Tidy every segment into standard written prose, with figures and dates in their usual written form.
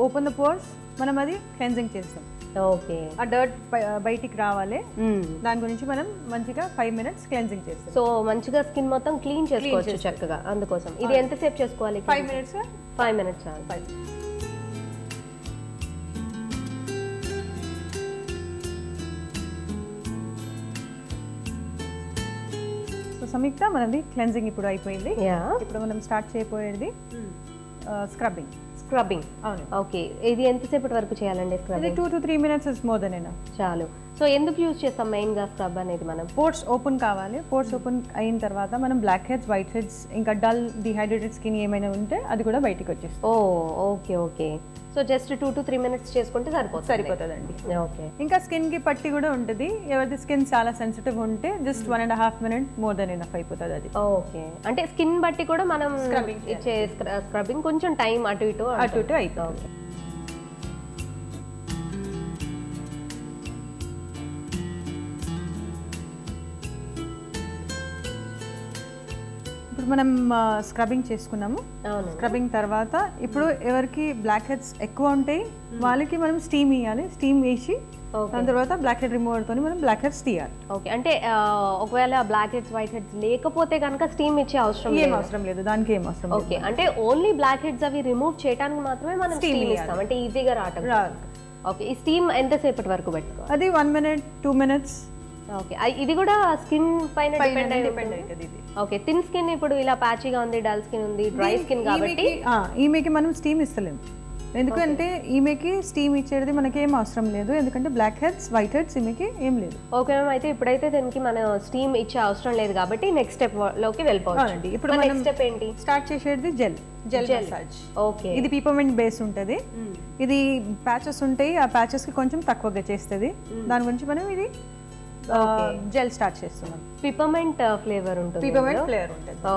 Open the pores, మనం అది cleansing చేస్తాం. ఓకే, ఆ డర్ట్ బయటికి రావాలి, దాని గురించి మనం మంచిగా 5 minutes క్లెన్జింగ్ చేస్తాం. సో మంచిగా స్కిన్ మొత్తం క్లీన్ చేసుకోవచ్చు చక్కగా. అందుకోసం ఇది ఎంతసేపు చేసుకోవాలి? 5 minutes. 5 minutes చాలు. సో సంయుక్త, మనది క్లెన్జింగ్ ఇప్పుడు అయిపోయింది. ఇప్పుడు మనం స్టార్ట్ చేయబోయేది స్క్రబ్బింగ్. స్క్రబ్బింగ్, అవును. ఓకే, ఇది ఎంతసేపటి వరకు చేయాలండి scrubbing? 2 to 3 minutes is more than enough. చాలు. సో ఎందుకు యూజ్ చేస్తాం మెయిన్ గా స్క్రబ్ అనేది? మనం పోర్స్ ఓపెన్ కావాలి. పోర్స్ ఓపెన్ అయిన తర్వాత మనం బ్లాక్ హెడ్స్, వైట్ హెడ్స్, ఇంకా డల్ డిహైడ్రేటెడ్ స్కిన్ ఏమైనా ఉంటే అది కూడా బయటికి వచ్చేస్తుంది. Okay okay. So just 2 to 3 minutes చేసుకుంటే సరిపోతుందండి. ఓకే. ఇంకా స్కిన్ కి పట్టి కూడా ఉంటుంది. ఎవరిది స్కిన్ చాలా సెన్సిటివ్ ఉంటే just 1.5 minutes more than enough అయిపోతుంది అది. ఓకే, అంటే స్కిన్ బట్టి కూడా మనం ఇచ్చే స్క్రబ్బింగ్ కొంచెం టైం అటు ఇటు అయిపోతుంది. ఇప్పుడు మనం స్క్రబ్బింగ్ చేసుకున్నాము. స్క్రబ్బింగ్ తర్వాత ఇప్పుడు ఎవరికి బ్లాక్ హెడ్స్ ఎక్కువ ఉంటాయి వాళ్ళకి మనం స్టీమ్ ఇవ్వాలి. స్టీమ్ వేసి దాని తర్వాత బ్లాక్ హెడ్ రిమూవర్ తోని మనం బ్లాక్ హెడ్స్ తీయాలి. ఓకే, అంటే ఒకవేళ బ్లాక్ హెడ్స్, వైట్ హెడ్స్ లేకపోతే కనుక స్టీమ్ ఇచ్చే అవసరం లేదు. దానికి ఏం అవసరం. ఓకే, అంటే ఓన్లీ బ్లాక్ హెడ్స్ అవి రిమూవ్ చేయడానికి మాత్రమే మనం స్టీమ్ ఇస్తాం, అంటే ఈజీగా రావటం. ఓకే, ఈ స్టీమ్ ఎంతసేపటి వరకు పెట్టుకోవాలి? అది 1 minute 2 minutes. ఓకే, ఇది కూడా స్కిన్ పైన డిపెండ్ అవుతుంది. ఓకే, థిన్ స్కిన్ ఇప్పుడు ఇలా ప్యాచీగా ఉంది, డల్ స్కిన్ ఉంది, డ్రై స్కిన్ కాబట్టి ఈమెకి మనం స్టీమ్ ఇస్తలేము. ఎందుకంటే ఈమెకి స్టీమ్ ఇచ్చేది మనకి ఏం అవసరం లేదు, ఎందుకంటే బ్లాక్ హెడ్స్, వైట్ హెడ్స్ ఈమెకి ఏం లేదు. ఓకే మ్యామ్, అయితే ఇప్పుడైతే దీనికి మనం స్టీమ్ ఇచ్చే అవసరం లేదు కాబట్టి నెక్స్ట్ స్టెప్ లోకి వెళ్ళిపోవాలి. ఇప్పుడు నెక్స్ట్ స్టెప్ ఏంటి? స్టార్ట్ చేసేది జెల్ మసాజ్. ఓకే, ఇది పిపర్మెంట్ బేస్ ఉంటుంది. ఇది ప్యాచెస్ ఉంటాయి, ఆ ప్యాచెస్ కి కొంచెం తక్కువగా చేస్తుంది. దాని గురించి మనం ఇది జెల్ స్టార్ట్ చేస్తున్నాం. పిపర్మెంట్ ఫ్లేవర్ ఉంటుంది.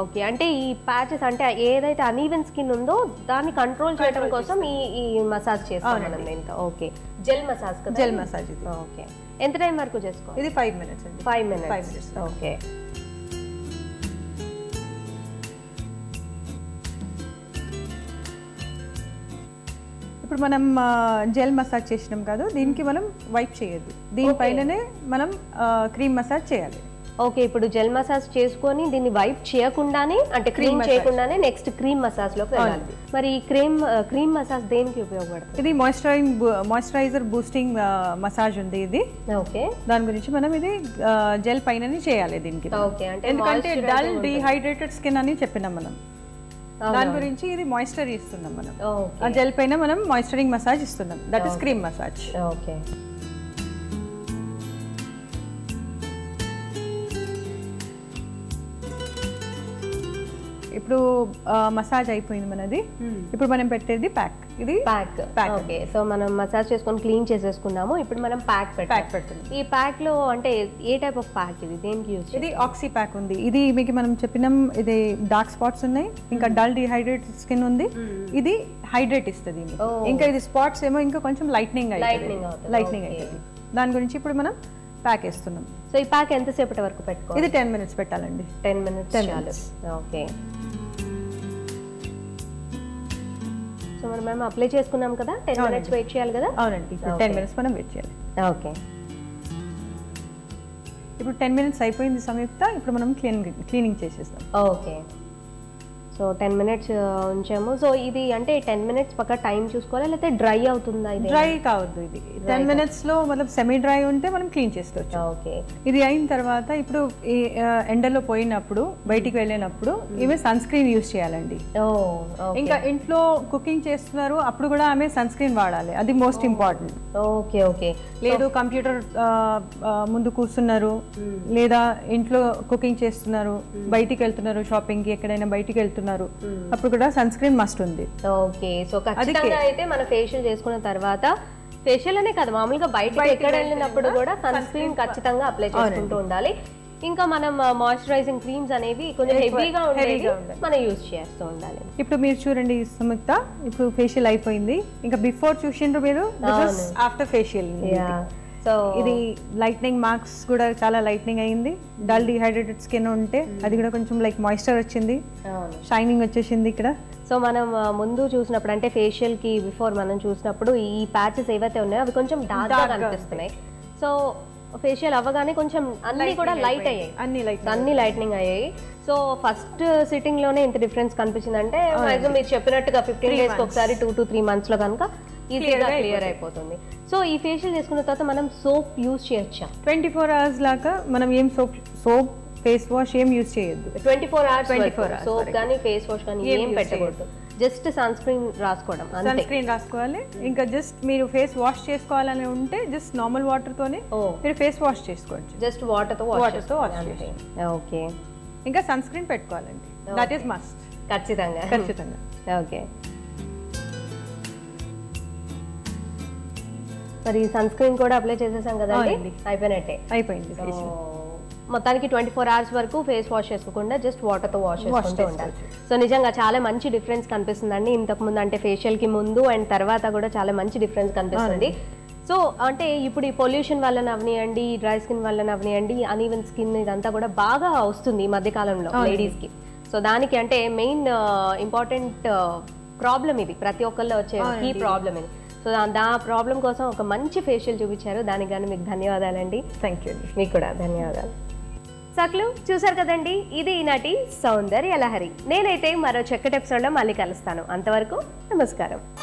ఓకే, అంటే ఈ ప్యాచెస్ అంటే ఏదైతే అనీవెన్ స్కిన్ ఉందో దాన్ని కంట్రోల్ చేయడం కోసం ఈ మసాజ్ చేస్తాం మనం దీంతో. ఓకే, జెల్ మసాజ్ కదా? జెల్ మసాజ్ ఇది. ఓకే, ఎంత టైం వరకు చేసుకోవాలి? ఇది 5 minutes అండి. 5 minutes. ఓకే, ఇప్పుడు మనం జెల్ మసాజ్ చేసినాం కదా, దీనికి మనం వైప్ చేయొద్దు. దీనిపైననే మనం క్రీమ్ మసాజ్ చేయాలి. ఓకే, ఇప్పుడు జెల్ మసాజ్ చేసుకొని దీన్ని వైప్ చేయకుండానే, అంటే క్రీమ్ చేయకుండానే నెక్స్ట్ క్రీమ్ మసాజ్ లోకి వెళ్ళాలి. మరి ఈ క్రీమ్ మసాజ్ దేనికి ఉపయోగపడుతుంది? ఇది మాయిశ్చరైజర్ బూస్టింగ్ మసాజ్ ఉంది ఇది. ఓకే, దాని గురించి మనం ఇది జెల్ పైననే చేయాలి దీనికి. ఓకే, అంటే ఎందుకంటే డల్ డిహైడ్రేటెడ్ స్కిన్ అని చెప్పినాం మనం, దాని గురించి ఇది మాయిశ్చర్ ఇస్తున్నాం మనం. ఆ జెల్ పైన మనం మాయిశ్చరింగ్ మసాజ్ ఇస్తున్నాం, that is cream massage. Okay, ఇప్పుడు మసాజ్ అయిపోయింది మనది. ఇప్పుడు మనం పెట్టేది ప్యాక్. ఇది ప్యాక్. ఓకే, సో మనం మసాజ్ చేసుకొని క్లీన్ చేసేసుకున్నాము. ఇప్పుడు మనం ప్యాక్ పెడుతున్నాం. ఈ ప్యాక్ లో అంటే ఏ టైప్ ఆఫ్ ప్యాక్ ఇది? దేనికి యూజ్? ఇది ఆక్సీ ప్యాక్ ఉంది. ఇది మీకు మనం చెప్పినాం, ఇది డార్క్ స్పాట్స్ ఉన్నాయి, ఇంకా డల్ డిహైడ్రేటెడ్ స్కిన్ ఉంది. ఇది హైడ్రేట్ ఇస్తుంది, ఇంకా ఇది స్పాట్స్ ఏమో ఇంకా కొంచెం లైట్నింగ్ అవుతుంది. దాని గురించి ఇప్పుడు మనం ప్యాక్ వేస్తున్నాం. సో ఈ ప్యాక్ ఎంతసేపటి వరకు పెట్టుకోవాలి? ఇది 10 minutes పెట్టాలండి. 10 minutes. ఓకే, సో మనం అప్లై చేసుకున్నాం కదా, 10 minutes వెయిట్ చేయాలి కదా? అవునండి, 10 minutes మనం వెయిట్ చేయాలి. ఓకే, ఇప్పుడు 10 minutes అయిపోయింది సంయుక్త. ఇప్పుడు మనం క్లీనింగ్ చేసేస్తాం. ఓకే, సో 10 minutes ఉంచాము. సో ఇది అంటే 10 minutes పక్క టైం చూసుకోవాలి, లేకపోతే డ్రై అవుతుందా? ఇది డ్రై కావద్దు. ఇది 10 minutes లో మనం సెమీ డ్రై ఉంటే మనం క్లీన్ చేసుకోవచ్చు. ఓకే, ఇది అయిన తర్వాత ఇప్పుడు ఎండలో పోయినప్పుడు, బయటికి వెళ్ళినప్పుడు ఈమె సన్ స్క్రీన్ యూజ్ చేయాలండి. ఇంకా ఇంట్లో కుకింగ్ చేస్తున్నారు అప్పుడు కూడా ఆమె సన్ స్క్రీన్ వాడాలి, అది మోస్ట్ ఇంపార్టెంట్. ఓకే ఓకే, లేదు కంప్యూటర్ ముందు కూర్చున్నారు, లేదా ఇంట్లో కుకింగ్ చేస్తున్నారు, బయటికి వెళ్తున్నారు, షాపింగ్ కి ఎక్కడైనా బయటికి వెళ్తున్నారు, అప్పుడు కూడా సన్ స్క్రీన్ మస్ట్ ఉంది. ఓకే, సో ఖచ్చితంగా అయితే మన ఫేషియల్ చేసుకున్న తర్వాత, ఫేషియల్ అనే కాదు మామూలుగా బయటకి ఎక్కడ వెళ్ళినప్పుడు కూడా సన్ స్క్రీన్ ఖచ్చితంగా అప్లై చేసుకుంటూ ఉండాలి. ఇంకా మనం మాయిశ్చరైజింగ్ క్రీమ్స్ అనేవి కొంచెం హెవీగా ఉండేవి మనం యూజ్ చేస్తూ ఉండాలి. ఇప్పుడు మీరు చూడండి సంయుక్త, ఇప్పుడు ఫేషియల్ అయిపోయింది. ఇంకా బిఫోర్ చూసిండ్రు మీరు, ఆఫ్టర్ ఫేషియల్. సో ఇది లైట్నింగ్ మార్క్స్ కూడా చాలా లైట్నింగ్ అయింది. డల్ డిహైడ్రేటెడ్ స్కిన్ ఉంటే అది కూడా కొంచెం లైక్ మాయిశ్చర్ వచ్చింది, షైనింగ్ వచ్చేసింది ఇక్కడ. సో సో మనం ముందు చూసినప్పుడు అంటే ఫేషియల్ కి బిఫోర్ మనం చూసినప్పుడు ఈ ప్యాచెస్ ఏవైతే ఉన్నాయో అవి కొంచెం డార్క్ గా కనిపిస్తున్నాయి. సో ఫేషియల్ అవ్వగానే కొంచెం అన్ని కూడా లైట్ అయ్యాయి, అన్ని లైట్నింగ్ అయ్యాయి. సో ఫస్ట్ సిట్టింగ్ లోనే ఇంత డిఫరెన్స్ కనిపించింది అంటే మాక్సిమం మీరు చెప్పినట్టుగా 15 days కి ఒకసారి 2 to 3 months లో కనుక ఈజీగా క్లియర్ అయిపోతుంది. సో ఈ ఫేషియల్ చేసుకున్న తర్వాత మనం సోప్ యూజ్ చేయొచ్చా? 24 hours లాగా మనం ఏం సోప్ ఫేస్ వాష్ ఏం యూజ్ చేయొద్దు. 24 hours సోప్ కానీ ఫేస్ వాష్ కానీ ఏం పెట్టకూడదు. జస్ట్ సన్ స్క్రీన్ రాసుకోవడం, సన్ స్క్రీన్ రాసుకోవాలి. ఇంకా జస్ట్ మీరు ఫేస్ వాష్ చేసుకోవాలని ఉంటే జస్ట్ నార్మల్ వాటర్ తోనే మీరు ఫేస్ వాష్ చేసుకోవచ్చు. జస్ట్ వాటర్ తో వాష్ ఓకే. ఇంకా సన్ స్క్రీన్ పెట్టుకోవాలండి, దట్ ఈస్ మస్ట్. ఖచ్చితంగా. ఓకే. మరి సన్ స్క్రీన్ కూడా అప్లై చేసేసాం కదండి, అయిపోయింది. మొత్తానికి 24 hours వరకు ఫేస్ వాష్ చేసుకోకుండా జస్ట్ వాటర్ తో వాష్ చేసుకుంటూ ఉండాలి. సో నిజంగా చాలా మంచి డిఫరెన్స్ కనిపిస్తుందండి. ఇంతకు ముందు అంటే ఫేషియల్ కి ముందు అండ్ తర్వాత కూడా చాలా మంచి డిఫరెన్స్ కనిపిస్తుంది. సో అంటే ఇప్పుడు ఈ పొల్యూషన్ వల్ల అవనియండి, డ్రై స్కిన్ వల్ల అవనియండి, అన్ఈవెన్ స్కిన్ ఇదంతా కూడా బాగా వస్తుంది ఈ మధ్య కాలంలో లేడీస్ కి. సో దానికి అంటే మెయిన్ ఇంపార్టెంట్ ప్రాబ్లం ఇది, ప్రతి ఒక్కళ్ళు వచ్చే కీ ప్రాబ్లం ఇది. సో ఆ ప్రాబ్లం కోసం ఒక మంచి ఫేషియల్ చూపించారు, దానికి కానీ మీకు ధన్యవాదాలండి. Thank you. మీకు కూడా ధన్యవాదాలు. సక్లు చూసారు కదండి, ఇది ఈనాటి సౌందర్య లహరి. నేనైతే మరో చక్కటి ఎపిసోడ్లో మళ్ళీ కలుస్తాను. అంతవరకు నమస్కారం.